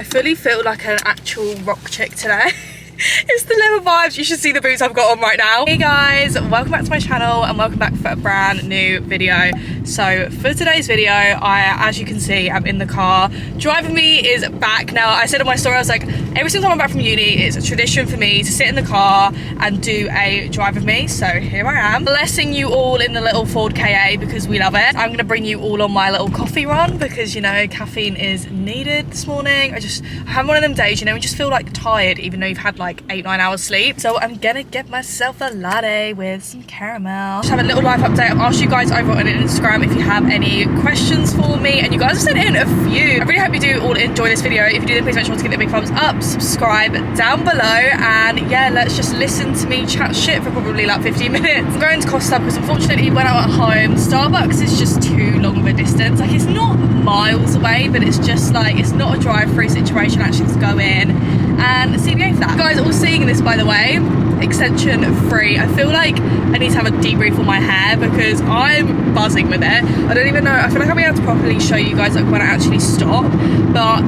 I fully feel like an actual rock chick today. It's the leather vibes. You should see the boots I've got on right now. Hey guys, welcome back to my channel and welcome back for a brand new video. So for today's video, as you can see, I'm in the car. Driving me is back. Now, I said in my story, I was like, every single time I'm back from uni, it's a tradition for me to sit in the car and do a drive with me. So here I am, blessing you all in the little Ford KA because we love it. I'm gonna bring you all on my little coffee run because, you know, caffeine is needed this morning. I have one of them days, you know, you just feel like tired even though you've had like 8-9 hours sleep. So I'm gonna get myself a latte with some caramel. Just have a little life update. I've asked you guys over on Instagram if you have any questions for me, and you guys have sent in a few. I really hope you do all enjoy this video. If you do, then please make sure to give it a big thumbs up, subscribe down below, and yeah, let's just listen to me chat shit for probably like 15 minutes. I'm going to Costa because unfortunately when I'm at home, Starbucks is just too long of a distance. Like, it's not miles away, but it's just like, it's not a drive-through situation actually to go in and CBA for that. You guys are all seeing this, by the way, extension free. I feel like I need to have a debrief on my hair because I'm buzzing with it. I don't even know, I feel like I'll be able to properly show you guys like when I actually stop, but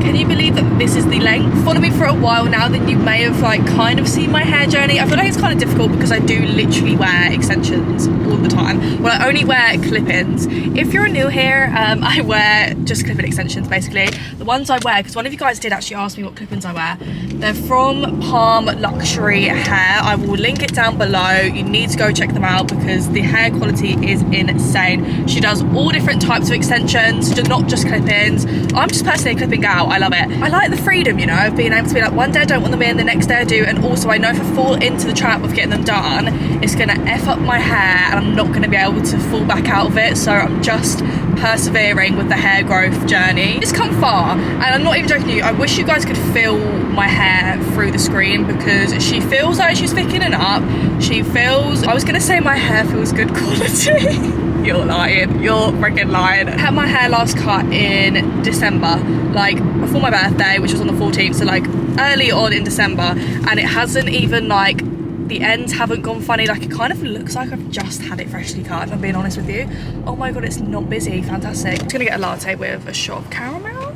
can you believe that this is the length? Follow me for a while now, then you may have like kind of seen my hair journey. I feel like it's kind of difficult because I do literally wear extensions all the time. Well, I only wear clip-ins. If you're new here, I wear just clip-in extensions basically. The ones I wear, because one of you guys did actually ask me what clip-ins I wear. They're from Palm Luxury Hair. I will link it down below. You need to go check them out because the hair quality is insane. She does all different types of extensions, not just clip-ins. I'm just personally a clipping gal. I love it. I like the freedom, you know, of being able to be like, one day I don't want them in, the next day I do, and also I know if I fall into the trap of getting them done, it's gonna F up my hair and I'm not gonna be able to fall back out of it, so I'm just persevering with the hair growth journey. It's come far, and I'm not even joking you, I wish you guys could feel my hair through the screen because she feels like she's thickening up. She feels, I was gonna say my hair feels good quality. You're lying, you're freaking lying. I had my hair last cut in December, like before my birthday, which was on the 14th, so like early on in December, and it hasn't even like, the ends haven't gone funny. Like, it kind of looks like I've just had it freshly cut, if I'm being honest with you. Oh my god, it's not busy. Fantastic. I'm just gonna get a latte with a shot of caramel.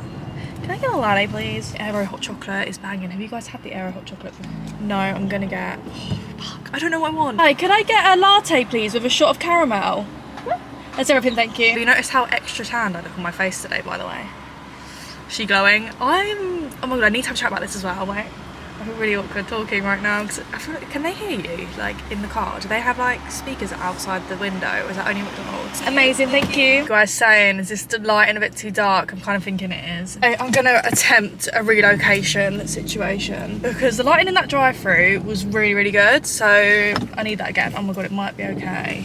Can I get a latte, please? Aero hot chocolate is banging. Have you guys had the Aero hot chocolate? No, I'm gonna get, oh, fuck, I don't know what I want. Hi, can I get a latte, please, with a shot of caramel? That's everything, thank you. You notice how extra tanned I look on my face today, by the way? She glowing? Oh my god, I need to have a chat about this as well, wait. I feel really awkward talking right now because I feel like, can they hear you like in the car? Do they have like speakers outside the window, or is that only McDonald's? Amazing, thank you. You guys saying, is this the lighting a bit too dark? I'm kind of thinking it is. I'm gonna attempt a relocation situation because the lighting in that drive-through was really, really good. So I need that again. Oh my god, it might be okay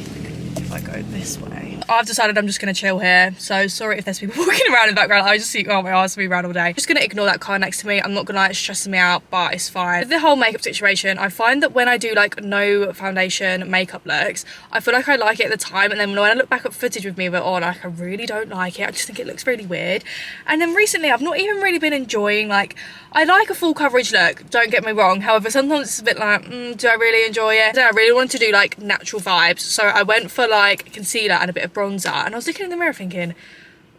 if I go this way. I've decided I'm just gonna chill here, so sorry if there's people walking around in the background. I just see, oh my arse be around all day. Just gonna ignore that car next to me. I'm not gonna lie, it's stressing me out, but it's fine. With the whole makeup situation, I find that when I do like no foundation makeup looks, I feel like I like it at the time, and then when I look back at footage with me with it on, like I really don't like it. I just think it looks really weird. And then recently I've not even really been enjoying, like, I like a full coverage look, don't get me wrong. However, sometimes it's a bit like, do I really enjoy it? I really wanted to do like natural vibes, so I went for like concealer and a bit of bronzer, and I was looking in the mirror thinking,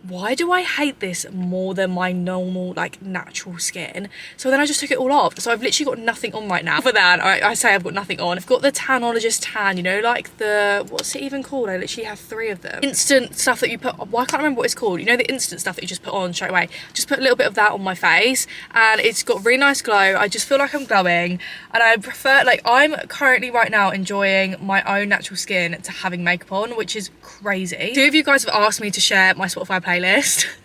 why do I hate this more than my normal like natural skin? So then I just took it all off. So I've literally got nothing on right now. For that, I say I've got nothing on. I've got the Tanologist tan, you know, like the, what's it even called? I literally have 3 of them. Instant stuff that you put, well, I can't remember what it's called. You know, the instant stuff that you just put on straight away. Just put a little bit of that on my face and it's got really nice glow. I just feel like I'm glowing, and I prefer, like, I'm currently right now enjoying my own natural skin to having makeup on, which is crazy. 2 of you guys have asked me to share my Spotify playlist,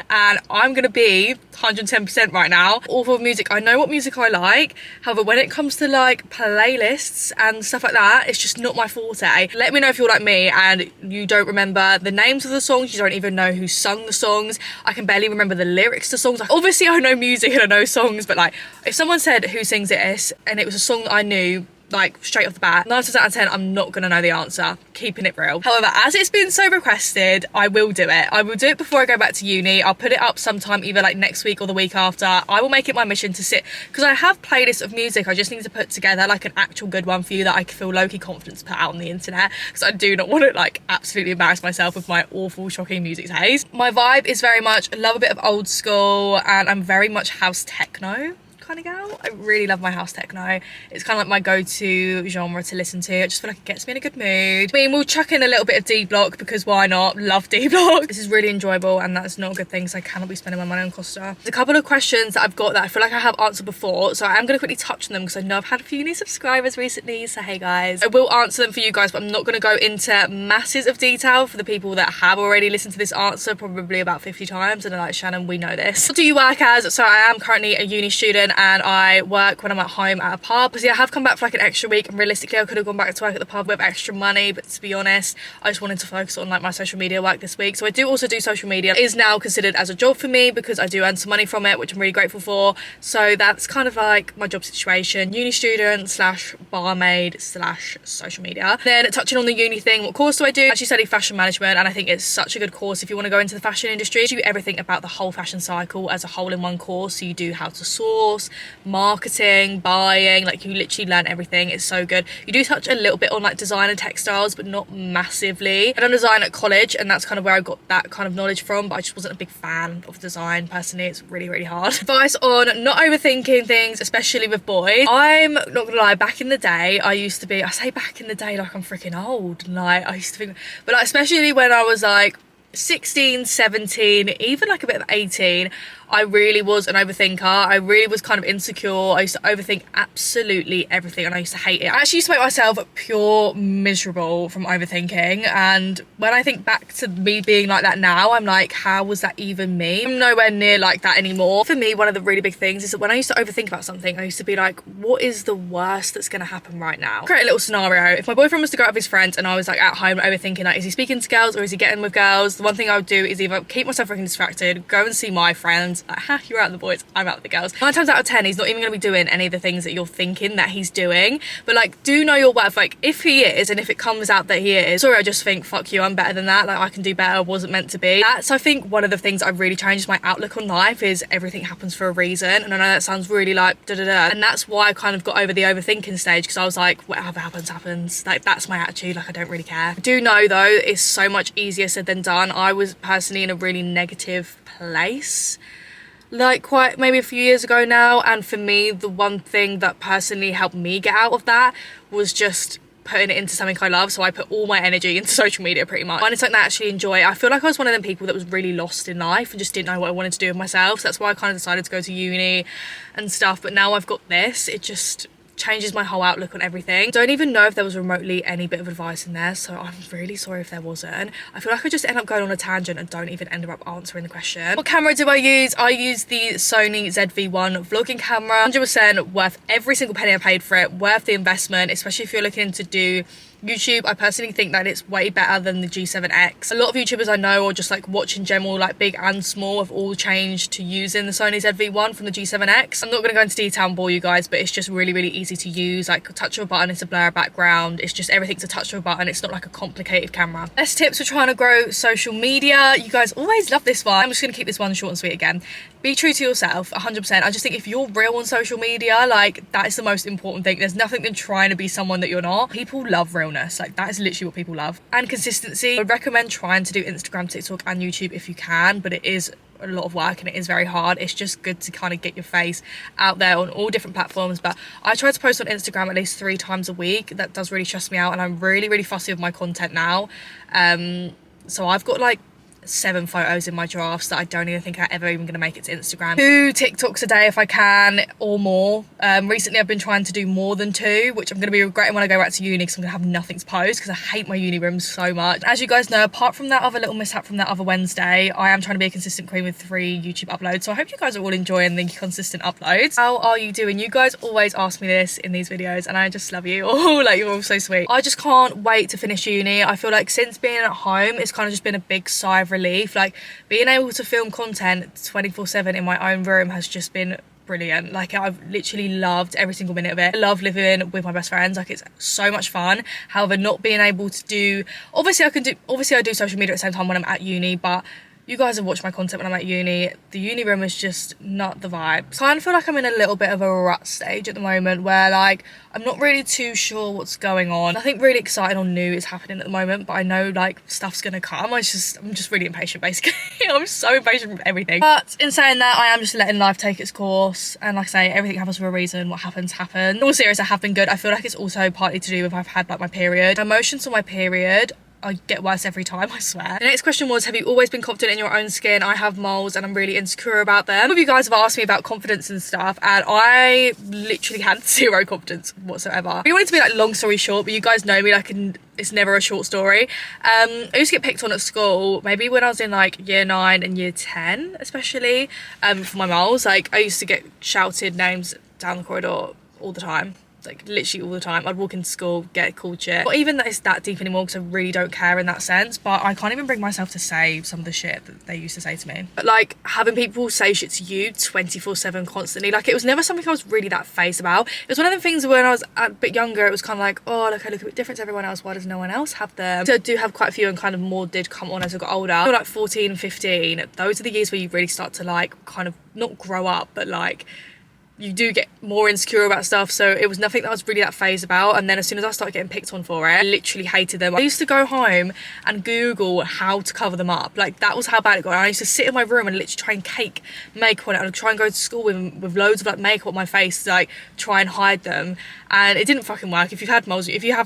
and I'm gonna be 110% right now. All for music, I know what music I like. However, when it comes to like playlists and stuff like that, it's just not my forte. Let me know if you're like me and you don't remember the names of the songs, you don't even know who sung the songs. I can barely remember the lyrics to songs. Like, obviously I know music and I know songs, but like if someone said who sings this and it was a song that I knew, like straight off the bat. 9 times out of 10, I'm not gonna know the answer, keeping it real. However, as it's been so requested, I will do it. I will do it before I go back to uni. I'll put it up sometime either like next week or the week after. I will make it my mission to sit, because I have playlists of music. I just need to put together like an actual good one for you that I feel low-key confident to put out on the internet, because I do not want to like absolutely embarrass myself with my awful, shocking music taste. My vibe is very much, love a bit of old school, and I'm very much house techno kind of gal. I really love my house techno. It's kind of like my go-to genre to listen to. I just feel like it gets me in a good mood. I mean, we'll chuck in a little bit of D-Block, because why not? Love D-Block. This is really enjoyable, and that's not a good thing, so I cannot be spending my money on Costa. There's a couple of questions that I've got that I feel like I have answered before, so I am going to quickly touch on them because I know I've had a few new subscribers recently, so hey guys. I will answer them for you guys, but I'm not going to go into masses of detail for the people that have already listened to this answer probably about 50 times and are like, Shannon, we know this. What do you work as? So I am currently a uni student, and I work when I'm at home at a pub. So yeah, I have come back for like an extra week, and realistically I could have gone back to work at the pub with extra money, but to be honest, I just wanted to focus on like my social media work this week. So I do also do social media. It is now considered as a job for me because I do earn some money from it, which I'm really grateful for. So that's kind of like my job situation. Uni student slash barmaid slash social media. Then touching on the uni thing, what course do I do? I actually study fashion management, and I think it's such a good course if you want to go into the fashion industry. You do everything about the whole fashion cycle as a whole in one course. So you do how to source, marketing, buying, like you literally learn everything. It's so good. You do touch a little bit on like design and textiles, but not massively. I done design at college, and that's kind of where I got that kind of knowledge from, but I just wasn't a big fan of design personally. It's really, really hard. Advice on not overthinking things, especially with boys. I'm not gonna lie, back in the day, I used to be, I say back in the day like I'm freaking old, and like I used to think, but like especially when I was like 16, 17, even like a bit of 18, I really was an overthinker. I really was kind of insecure. I used to overthink absolutely everything, and I used to hate it. I actually used to make myself pure miserable from overthinking, and when I think back to me being like that now, I'm like, how was that even me? I'm nowhere near like that anymore. For me, one of the really big things is that when I used to overthink about something, I used to be like, what is the worst that's gonna happen right now? Create a little scenario. If my boyfriend was to go out with his friends and I was like at home overthinking, like, is he speaking to girls or is he getting with girls? The one thing I would do is either keep myself freaking distracted, go and see my friends, like, ha, you're out with the boys, I'm out with the girls. 9 times out of 10, he's not even gonna be doing any of the things that you're thinking that he's doing. But like, do know your worth. Like, if he is, and if it comes out that he is, sorry, I just think, fuck you, I'm better than that. Like, I can do better, wasn't meant to be. So I think one of the things I've really changed my outlook on life is everything happens for a reason. And I know that sounds really like da-da-da. And that's why I kind of got over the overthinking stage, because I was like, whatever happens, happens. Like, that's my attitude. Like, I don't really care. I do know though, it's so much easier said than done. I was personally in a really negative place, like quite maybe a few years ago now, and for me the one thing that personally helped me get out of that was just putting it into something I love. So I put all my energy into social media pretty much. Finding something that I actually enjoy. I feel like I was one of them people that was really lost in life and just didn't know what I wanted to do with myself. So that's why I kind of decided to go to uni and stuff. But now I've got this, it just changes my whole outlook on everything. Don't even know if there was remotely any bit of advice in there, so I'm really sorry if there wasn't. I feel like I just end up going on a tangent and don't even end up answering the question. What camera do I use? I use the Sony ZV-1 vlogging camera. 100% worth every single penny I paid for it, worth the investment, especially if you're looking to do YouTube. I personally think that it's way better than the G7X. A lot of YouTubers I know, or just like watch in general, like big and small, have all changed to using the Sony ZV-1 from the G7X. I'm not going to go into detail and bore you guys, but it's just really, really easy to use. Like, touch of a button, it's a blur background. It's just everything's a touch of a button. It's not like a complicated camera. Best tips for trying to grow social media. You guys always love this one. I'm just going to keep this one short and sweet again. Be true to yourself, 100%. I just think if you're real on social media, like, that is the most important thing. There's nothing than trying to be someone that you're not. People love realness. Like, that is literally what people love. And consistency. I would recommend trying to do Instagram, TikTok and YouTube if you can, but it is a lot of work and it is very hard. It's just good to kind of get your face out there on all different platforms. But I try to post on Instagram at least 3 times a week. That does really stress me out, and I'm really, really fussy with my content now. So I've got like 7 photos in my drafts that I don't even think I'm ever even going to make it to Instagram. 2 TikToks a day if I can, or more. Recently I've been trying to do more than 2, which I'm going to be regretting when I go back to uni, because I'm going to have nothing to post because I hate my uni room so much. As you guys know, apart from that other little mishap from that other Wednesday, I am trying to be a consistent queen with 3 YouTube uploads. So I hope you guys are all enjoying the consistent uploads. How are you doing? You guys always ask me this in these videos, and I just love you all. Like, you're all so sweet. I just can't wait to finish uni. I feel like since being at home, it's kind of just been a big sigh of relief. Like, being able to film content 24/7 in my own room has just been brilliant. Like, I've literally loved every single minute of it. I love living with my best friends. Like, it's so much fun. However, not being able to do, obviously I do social media at the same time when I'm at uni, but you guys have watched my content when I'm at uni. The uni room is just not the vibe. So I kind of feel like I'm in a little bit of a rut stage at the moment where, like, I'm not really too sure what's going on. Nothing really exciting or new is happening at the moment, but I know, like, stuff's gonna come. I'm just really impatient, basically. I'm so impatient with everything. But in saying that, I am just letting life take its course. And like I say, everything happens for a reason. What happens, happens. In all seriousness, I have been good. I feel like it's also partly to do with I've had, like, my period. My emotions on my period, I get worse every time, I swear. The next question was, have you always been confident in your own skin? I have moles and I'm really insecure about them. Some of you guys have asked me about confidence and stuff, and I literally had zero confidence whatsoever. I want it to be, like, long story short, but you guys know me, like, it's never a short story. I used to get picked on at school, maybe when I was in, like, year 9 and year 10 especially, for my moles. Like, I used to get shouted names down the corridor all the time. Like, literally all the time. I'd walk into school, get called shit. Not even that it's that deep anymore, because I really don't care in that sense, but I can't even bring myself to say some of the shit that they used to say to me. But, like, having people say shit to you 24/7 constantly, like, it was never something I was really that phased about. It was one of the things when I was a bit younger, it was kind of like, oh, look, I look a bit different to everyone else, why does no one else have them? So I do have quite a few, and kind of more did come on as I got older. I feel like 14, 15, those are the years where you really start to, like, kind of not grow up, but, like, you do get more insecure about stuff. So it was nothing that I was really that phased about. And then as soon as I started getting picked on for it, I literally hated them. I used to go home and Google how to cover them up. Like, that was how bad it got. And I used to sit in my room and literally try and cake makeup on it. I'd try and go to school with loads of, like, makeup on my face to, like, try and hide them. And it didn't fucking work. If you have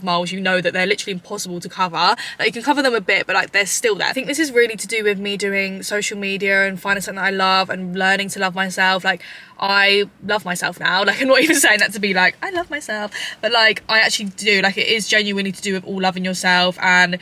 moles, you know that they're literally impossible to cover. Like, you can cover them a bit, but, like, they're still there. I think this is really to do with me doing social media and finding something that I love and learning to love myself. Like, I love myself now. Like, I'm not even saying that to be like, I love myself, but, like, I actually do. Like, it is genuinely to do with all loving yourself and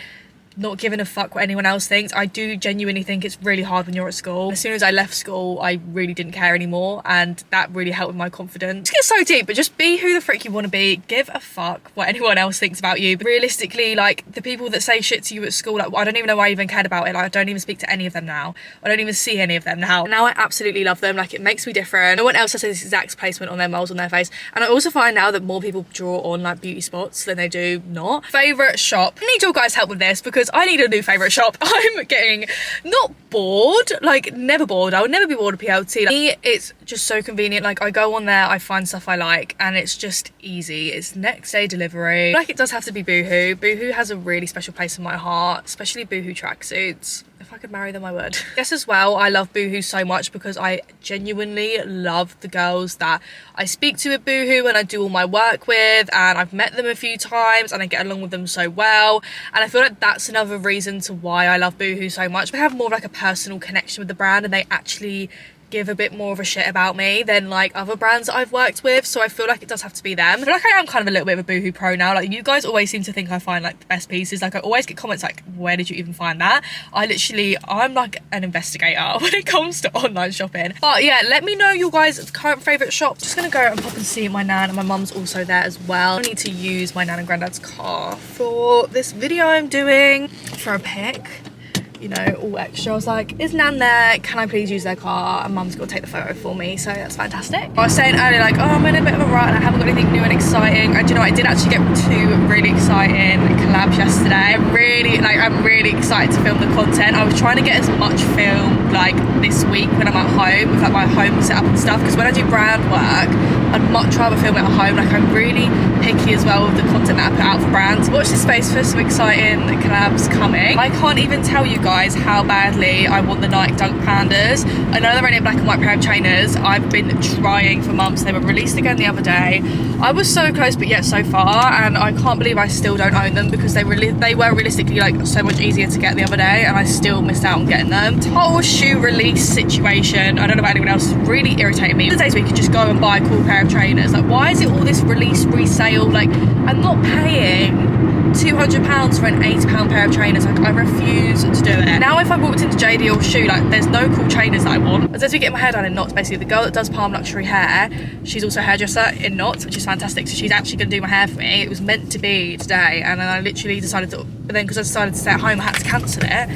not giving a fuck what anyone else thinks. I do genuinely think it's really hard when you're at school. As soon as I left school, I really didn't care anymore, and that really helped with my confidence. It gets so deep, but just be who the frick you want to be. Give a fuck what anyone else thinks about you. But realistically, like, the people that say shit to you at school, like, I don't even know why I even cared about it. Like, I don't even speak to any of them now. I don't even see any of them now. Now I absolutely love them. Like, it makes me different. No one else has this exact placement on their moles on their face. And I also find now that more people draw on, like, beauty spots than they do not. Favourite shop. I need your guys' help with this, because I need a new favourite shop. I'm getting not bored, like, never bored. I would never be bored of PLT. Like, me, it's just so convenient. Like, I go on there, I find stuff I like, and it's just easy. It's next day delivery. Like, it does have to be Boohoo. Boohoo has a really special place in my heart, especially Boohoo tracksuits. If I could marry them, I would. Yes, as well, I love Boohoo so much because I genuinely love the girls that I speak to at Boohoo and I do all my work with, and I've met them a few times and I get along with them so well. And I feel like that's another reason to why I love Boohoo so much. They have more of, like, a personal connection with the brand, and they actually give a bit more of a shit about me than, like, other brands that I've worked with. So I feel like it does have to be them. I feel like I am kind of a little bit of a Boohoo pro now. Like, you guys always seem to think I find, like, the best pieces. Like, I always get comments like, where did you even find that? I'm like an investigator when it comes to online shopping. But yeah, let me know your guys' current favourite shops. Just gonna go and pop and see my nan, and my mum's also there as well. I need to use my nan and granddad's car for this video I'm doing for a pic. You know, all extra. I was like, is Nan there? Can I please use their car? And Mum's got to take the photo for me, so that's fantastic. I was saying earlier, like, oh, I'm in a bit of a rut and I haven't got anything new and exciting. And you know, I did actually get 2 really exciting collabs yesterday. I'm really excited to film the content. I was trying to get as much filmed, like, this week when I'm at home with, like, my home setup and stuff, because when I do brand work, I'd much rather film it at home. Like, I'm really picky as well with the content that I put out for brands. Watch this space for some exciting collabs coming. I can't even tell you guys how badly I want the Nike Dunk Pandas. I know they're only a black and white pair of trainers. I've been trying for months. They were released again the other day. I was so close, but yet so far, and I can't believe I still don't own them, because they were realistically, like, so much easier to get the other day, and I still missed out on getting them. Total shoe release situation, I don't know about anyone else, is really irritating me. The days where you could just go and buy a cool pair of trainers, like, why is it all this release resale? Like, I'm not paying £200 for an £80 pair of trainers. Like, I refuse to do it. Now if I walked into JD or Shoe, like, there's no cool trainers that I want. As we get my hair done in knots, basically, the girl that does Palm Luxury Hair, she's also a hairdresser in knots, which is fantastic. So she's actually gonna do my hair for me. It was meant to be today, and then I literally decided to, but then because I decided to stay at home, I had to cancel it.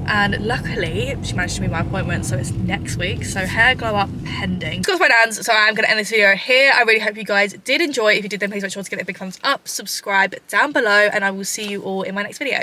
and luckily she managed to meet my appointment, so it's next week. So hair glow up pending. Got my nans, so I'm gonna end this video here. I really hope you guys did enjoy. If you did, then please make sure to give it a big thumbs up, subscribe down below, and I will see you all in my next video.